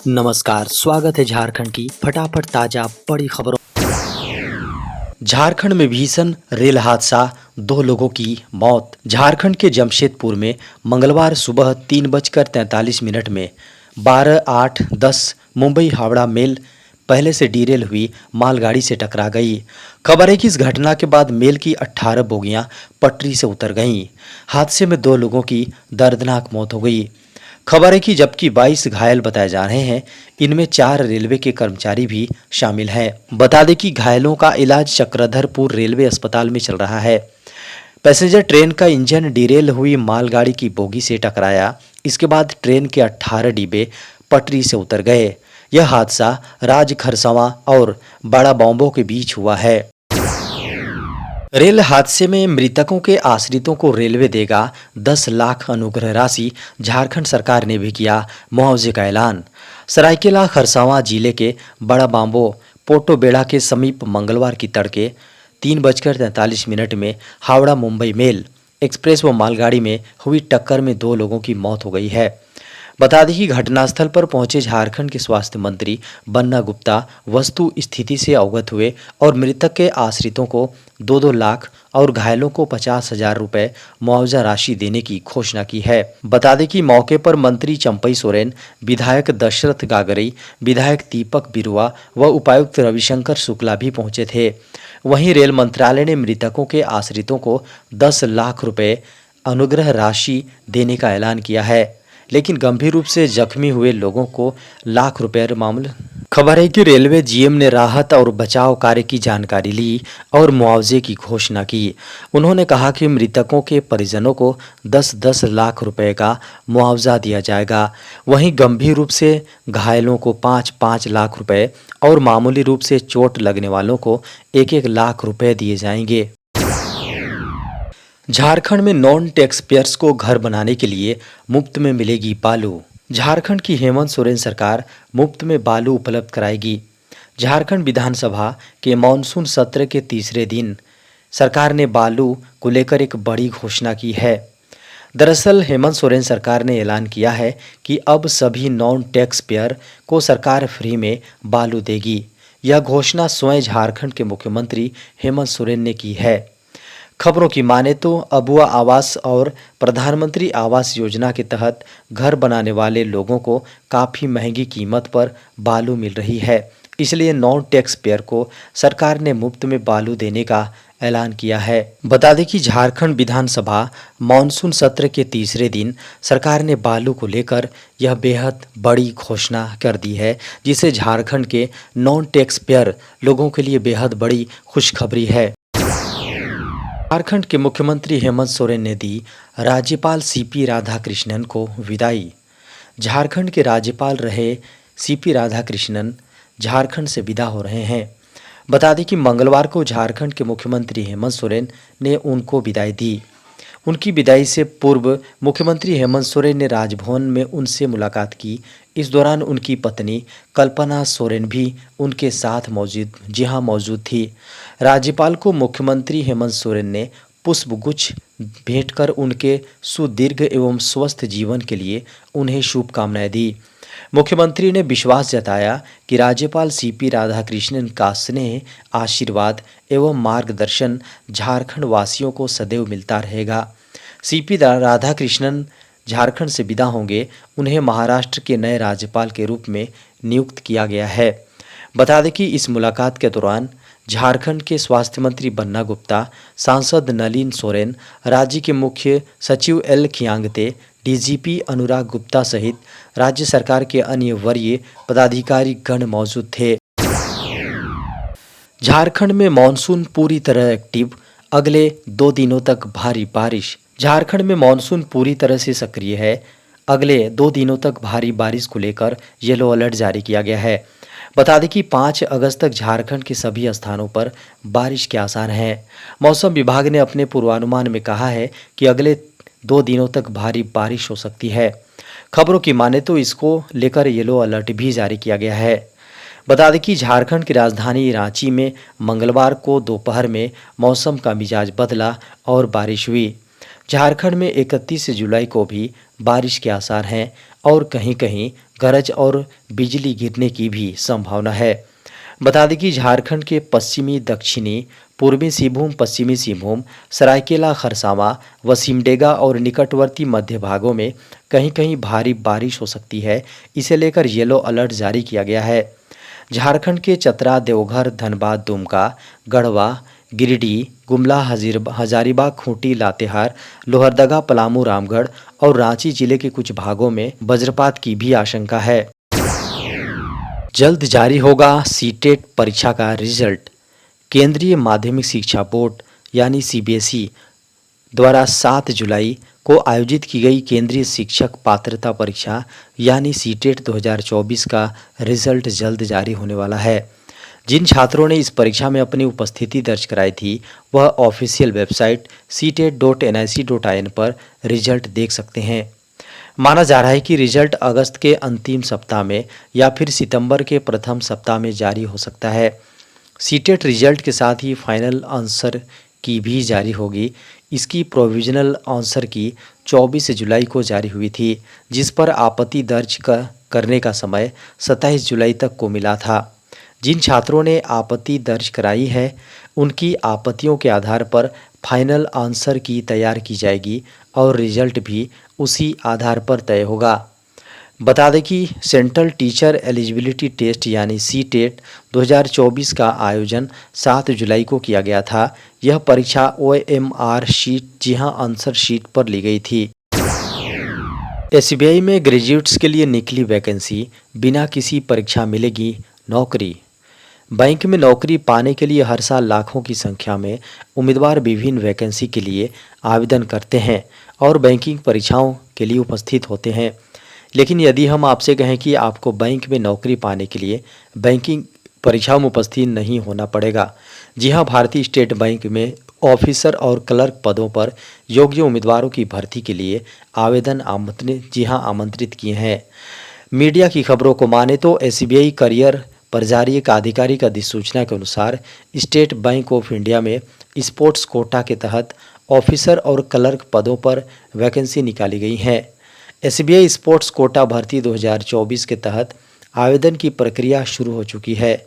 नमस्कार, स्वागत है झारखंड की फटाफट ताजा बड़ी खबरों। झारखंड में भीषण रेल हादसा, 2 लोगों की मौत। झारखंड के जमशेदपुर में मंगलवार सुबह 3:43 में 12:08-10 मुंबई हावड़ा मेल पहले से डीरेल हुई मालगाड़ी से टकरा गई। खबर है कि इस घटना के बाद मेल की 18 बोगियां पटरी से उतर गईं। हादसे में 2 लोगों की दर्दनाक मौत हो गई। खबर है कि जबकि 22 घायल बताए जा रहे हैं, इनमें 4 रेलवे के कर्मचारी भी शामिल हैं। बता दें कि घायलों का इलाज चक्रधरपुर रेलवे अस्पताल में चल रहा है। पैसेंजर ट्रेन का इंजन डिरेल हुई मालगाड़ी की बोगी से टकराया। इसके बाद ट्रेन के 18 डिब्बे पटरी से उतर गए। यह हादसा राजखरसवां और बड़ा बॉम्बो के बीच हुआ है। रेल हादसे में मृतकों के आश्रितों को रेलवे देगा 10 लाख अनुग्रह राशि। झारखंड सरकार ने भी किया मुआवजे का ऐलान। सरायकेला खरसावां जिले के बड़ा बांबो पोटोबेड़ा के समीप मंगलवार की तड़के 3:43 में हावड़ा मुंबई मेल एक्सप्रेस व मालगाड़ी में हुई टक्कर में 2 लोगों की मौत हो गई है। बता दें कि घटनास्थल पर पहुंचे झारखंड के स्वास्थ्य मंत्री बन्ना गुप्ता वस्तु स्थिति से अवगत हुए और मृतक के आश्रितों को 2-2 लाख और घायलों को 50,000 रुपए मुआवजा राशि देने की घोषणा की है। बता दें कि मौके पर मंत्री चंपई सोरेन, विधायक दशरथ गागरई, विधायक दीपक बिरुआ व उपायुक्त रविशंकर शुक्ला भी पहुंचे थे। वहीं रेल मंत्रालय ने मृतकों के आश्रितों को 10 लाख रुपए अनुग्रह राशि देने का ऐलान किया है, लेकिन गंभीर रूप से जख्मी हुए लोगों को लाख रुपए मामूल। खबर है कि रेलवे जीएम ने राहत और बचाव कार्य की जानकारी ली और मुआवजे की घोषणा की। उन्होंने कहा कि मृतकों के परिजनों को 10-10 लाख रुपए का मुआवजा दिया जाएगा। वहीं गंभीर रूप से घायलों को 5-5 लाख रुपए और मामूली रूप से चोट लगने वालों को 1-1 लाख रुपए दिए जाएंगे। झारखंड में नॉन टैक्स पेयर्स को घर बनाने के लिए मुफ्त में मिलेगी बालू। झारखंड की हेमंत सोरेन सरकार मुफ्त में बालू उपलब्ध कराएगी। झारखंड विधानसभा के मानसून सत्र के तीसरे दिन सरकार ने बालू को लेकर एक बड़ी घोषणा की है। दरअसल हेमंत सोरेन सरकार ने ऐलान किया है कि अब सभी नॉन टैक्स पेयर को सरकार फ्री में बालू देगी। यह घोषणा स्वयं झारखंड के मुख्यमंत्री हेमंत सोरेन ने की है। खबरों की माने तो अबुआ आवास और प्रधानमंत्री आवास योजना के तहत घर बनाने वाले लोगों को काफ़ी महंगी कीमत पर बालू मिल रही है। इसलिए नॉन टैक्स पेयर को सरकार ने मुफ्त में बालू देने का ऐलान किया है। बता दें कि झारखंड विधानसभा मानसून सत्र के तीसरे दिन सरकार ने बालू को लेकर यह बेहद बड़ी घोषणा कर दी है, जिसे झारखंड के नॉन टैक्स पेयर लोगों के लिए बेहद बड़ी खुशखबरी है। झारखंड के मुख्यमंत्री हेमंत सोरेन ने दी राज्यपाल सीपी राधाकृष्णन को विदाई। झारखंड के राज्यपाल रहे सीपी राधाकृष्णन झारखंड से विदा हो रहे हैं। बता दें कि मंगलवार को झारखंड के मुख्यमंत्री हेमंत सोरेन ने उनको विदाई दी। उनकी विदाई से पूर्व मुख्यमंत्री हेमंत सोरेन ने राजभवन में उनसे मुलाकात की। इस दौरान उनकी पत्नी कल्पना सोरेन भी उनके साथ मौजूद थी। राज्यपाल को मुख्यमंत्री हेमंत सोरेन ने पुष्पगुच्छ भेंटकर उनके सुदीर्घ एवं स्वस्थ जीवन के लिए उन्हें शुभकामनाएं दी। मुख्यमंत्री ने विश्वास जताया कि राज्यपाल सीपी राधाकृष्णन का स्नेह, आशीर्वाद एवं मार्गदर्शन झारखंड वासियों को सदैव मिलता रहेगा। सीपी राधाकृष्णन झारखंड से विदा होंगे। उन्हें महाराष्ट्र के नए राज्यपाल के रूप में नियुक्त किया गया है। बता दें कि इस मुलाकात के दौरान झारखंड के स्वास्थ्य मंत्री बन्ना गुप्ता, सांसद नलिन सोरेन, राज्य के मुख्य सचिव एल खियांगते, डीजीपी अनुराग गुप्ता सहित राज्य सरकार के अन्य वरीय पदाधिकारी गण मौजूद थे। झारखंड में मानसून पूरी तरह एक्टिव, अगले 2 दिनों तक भारी बारिश। झारखंड में मानसून पूरी तरह से सक्रिय है। अगले 2 दिनों तक भारी बारिश को लेकर येलो अलर्ट जारी किया गया है। बता दें कि 5 अगस्त तक झारखंड के सभी स्थानों पर बारिश के आसार हैं। मौसम विभाग ने अपने पूर्वानुमान में कहा है कि अगले 2 दिनों तक भारी बारिश हो सकती है। खबरों की माने तो इसको लेकर येलो अलर्ट भी जारी किया गया है। बता दें कि झारखंड की राजधानी रांची में मंगलवार को दोपहर में मौसम का मिजाज बदला और बारिश हुई। झारखंड में 31 जुलाई को भी बारिश के आसार हैं और कहीं-कहीं गरज और बिजली गिरने की भी संभावना है। बता दें कि झारखंड के पश्चिमी, दक्षिणी, पूर्वी सिंहभूम, पश्चिमी सिंहभूम, सरायकेला खरसावां व सिमडेगा और निकटवर्ती मध्य भागों में कहीं-कहीं भारी बारिश हो सकती है। इसे लेकर येलो अलर्ट जारी किया गया है। झारखंड के चतरा, देवघर, धनबाद, दुमका, गढ़वा, गिरिडीह, गुमला, हजारीबाग, खूंटी, लातेहार, लोहरदगा, पलामू, रामगढ़ और रांची जिले के कुछ भागों में वज्रपात की भी आशंका है। जल्द जारी होगा सीटेट परीक्षा का रिजल्ट। केंद्रीय माध्यमिक शिक्षा बोर्ड यानी सीबीएसई द्वारा 7 जुलाई को आयोजित की गई केंद्रीय शिक्षक पात्रता परीक्षा यानी सीटेट 2024 का रिजल्ट जल्द जारी होने वाला है। जिन छात्रों ने इस परीक्षा में अपनी उपस्थिति दर्ज कराई थी वह ऑफिशियल वेबसाइट ctet.nic.in पर रिजल्ट देख सकते हैं। माना जा रहा है कि रिजल्ट अगस्त के अंतिम सप्ताह में या फिर सितंबर के प्रथम सप्ताह में जारी हो सकता है। सीटेट रिजल्ट के साथ ही फाइनल आंसर की भी जारी होगी। इसकी प्रोविजनल आंसर की 24 जुलाई को जारी हुई थी, जिस पर आपत्ति दर्ज करने का समय 27 जुलाई तक को मिला था। जिन छात्रों ने आपत्ति दर्ज कराई है उनकी आपत्तियों के आधार पर फाइनल आंसर की तैयार की जाएगी और रिजल्ट भी उसी आधार पर तय होगा। बता दें कि सेंट्रल टीचर एलिजिबिलिटी टेस्ट यानी सीटेट 2024 का आयोजन 7 जुलाई को किया गया था। यह परीक्षा ओएमआर शीट जी हां आंसर शीट पर ली गई थी। एसबीआई में ग्रेजुएट्स के लिए निकली वैकेंसी, बिना किसी परीक्षा मिलेगी नौकरी। बैंक में नौकरी पाने के लिए हर साल लाखों की संख्या में उम्मीदवार विभिन्न वैकेंसी के लिए आवेदन करते हैं और बैंकिंग परीक्षाओं के लिए उपस्थित होते हैं। लेकिन यदि हम आपसे कहें कि आपको बैंक में नौकरी पाने के लिए बैंकिंग परीक्षाओं में उपस्थित नहीं होना पड़ेगा। जी हाँ, भारतीय स्टेट बैंक में ऑफिसर और क्लर्क पदों पर योग्य उम्मीदवारों की भर्ती के लिए आवेदन आमंत्रित किए हैं। मीडिया की खबरों को माने तो एसबीआई करियर पर जारी एक आधिकारिक अधिसूचना के अनुसार स्टेट बैंक ऑफ इंडिया में स्पोर्ट्स कोटा के तहत ऑफिसर और क्लर्क पदों पर वैकेंसी निकाली गई हैं। एसबीआई स्पोर्ट्स कोटा भर्ती 2024 के तहत आवेदन की प्रक्रिया शुरू हो चुकी है।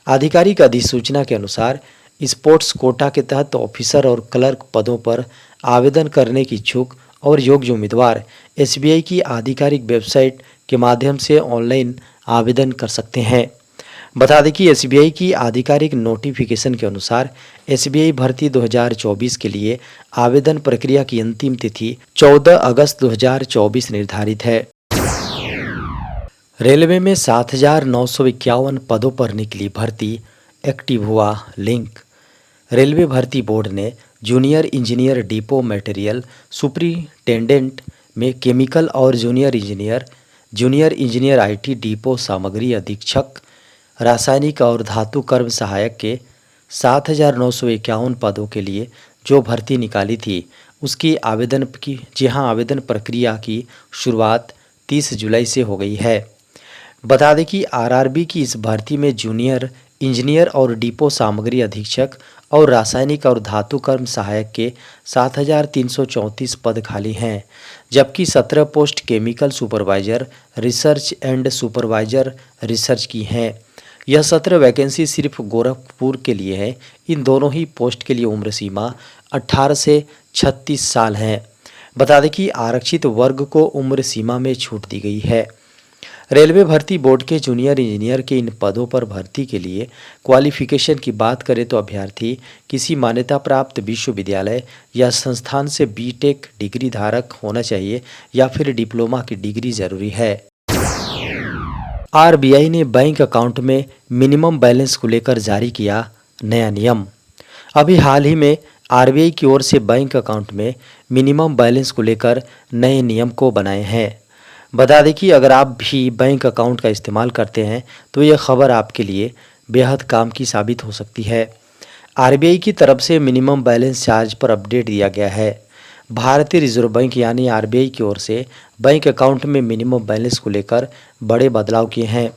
आधिकारिक अधिसूचना के अनुसार स्पोर्ट्स कोटा के तहत ऑफिसर और क्लर्क पदों पर आवेदन करने की इच्छुक और योग्य उम्मीदवार एसबीआई की आधिकारिक वेबसाइट के माध्यम से ऑनलाइन आवेदन कर सकते हैं। बता दें कि एसबीआई की आधिकारिक नोटिफिकेशन के अनुसार एसबीआई भर्ती 2024 के लिए आवेदन प्रक्रिया की अंतिम तिथि 14 अगस्त 2024 निर्धारित है। रेलवे में 7,951 पदों पर निकली भर्ती, एक्टिव हुआ लिंक। रेलवे भर्ती बोर्ड ने junior engineer depot material superintendent में केमिकल और जूनियर इंजीनियर आईटी डिपो सामग्री अधीक्षक रासायनिक और धातु कर्म सहायक के 7,951 पदों के लिए जो भर्ती निकाली थी उसकी आवेदन प्रक्रिया की शुरुआत 30 जुलाई से हो गई है। बता दें कि आरआरबी की इस भर्ती में जूनियर इंजीनियर और डिपो सामग्री अधीक्षक और रासायनिक और धातु कर्म सहायक के 7,334 पद खाली हैं, जबकि 17 post chemical supervisor research and supervisor research की हैं। यह 17 वैकेंसी सिर्फ गोरखपुर के लिए है। इन दोनों ही पोस्ट के लिए उम्र सीमा 18 से 36 साल है। बता दें कि आरक्षित वर्ग को उम्र सीमा में छूट दी गई है। रेलवे भर्ती बोर्ड के जूनियर इंजीनियर के इन पदों पर भर्ती के लिए क्वालिफिकेशन की बात करें तो अभ्यर्थी किसी मान्यता प्राप्त विश्वविद्यालय या संस्थान से बीटेक डिग्री धारक होना चाहिए या फिर डिप्लोमा की डिग्री जरूरी है। आरबीआई ने बैंक अकाउंट में मिनिमम बैलेंस को लेकर जारी किया नया नियम। अभी हाल ही में आरबीआई की ओर से बैंक अकाउंट में मिनिमम बैलेंस को लेकर नए नियम को बनाए हैं। बता दें कि अगर आप भी बैंक अकाउंट का इस्तेमाल करते हैं तो यह खबर आपके लिए बेहद काम की साबित हो सकती है। आरबीआई की तरफ से मिनिमम बैलेंस चार्ज पर अपडेट दिया गया है। भारतीय रिजर्व बैंक यानी आरबीआई की ओर से बैंक अकाउंट में मिनिमम बैलेंस को लेकर बड़े बदलाव किए हैं।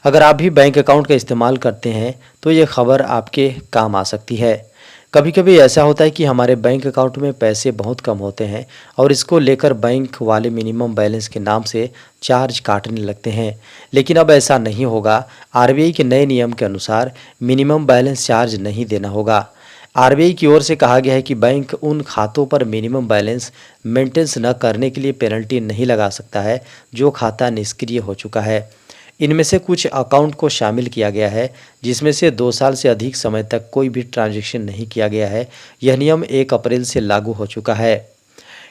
अगर आप भी बैंक अकाउंट का इस्तेमाल करते हैं तो ये खबर आपके काम आ सकती है। कभी कभी ऐसा होता है कि हमारे बैंक अकाउंट में पैसे बहुत कम होते हैं और इसको लेकर बैंक वाले मिनिमम बैलेंस के नाम से चार्ज काटने लगते हैं। लेकिन अब ऐसा नहीं होगा। आरबीआई के नए नियम के अनुसार मिनिमम बैलेंस चार्ज नहीं देना होगा। आरबीआई की ओर से कहा गया है कि बैंक उन खातों पर मिनिमम बैलेंस मेंटेनेंस न करने के लिए पेनल्टी नहीं लगा सकता है जो खाता निष्क्रिय हो चुका है। इनमें से कुछ अकाउंट को शामिल किया गया है जिसमें से 2 साल से अधिक समय तक कोई भी ट्रांजैक्शन नहीं किया गया है। यह नियम 1 अप्रैल से लागू हो चुका है।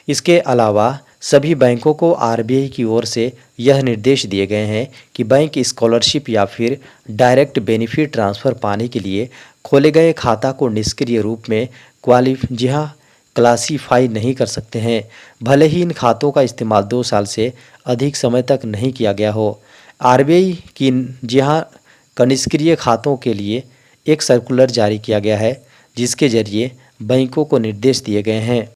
इसके अलावा सभी बैंकों को आरबीआई की ओर से यह निर्देश दिए गए हैं कि बैंक स्कॉलरशिप या फिर डायरेक्ट बेनिफिट ट्रांसफ़र पाने के लिए खोले गए खाता को निष्क्रिय रूप में क्लासीफाई नहीं कर सकते हैं, भले ही इन खातों का इस्तेमाल 2 साल से अधिक समय तक नहीं किया गया हो। आरबीआई की जहां निष्क्रिय खातों के लिए एक सर्कुलर जारी किया गया है जिसके जरिए बैंकों को निर्देश दिए गए हैं।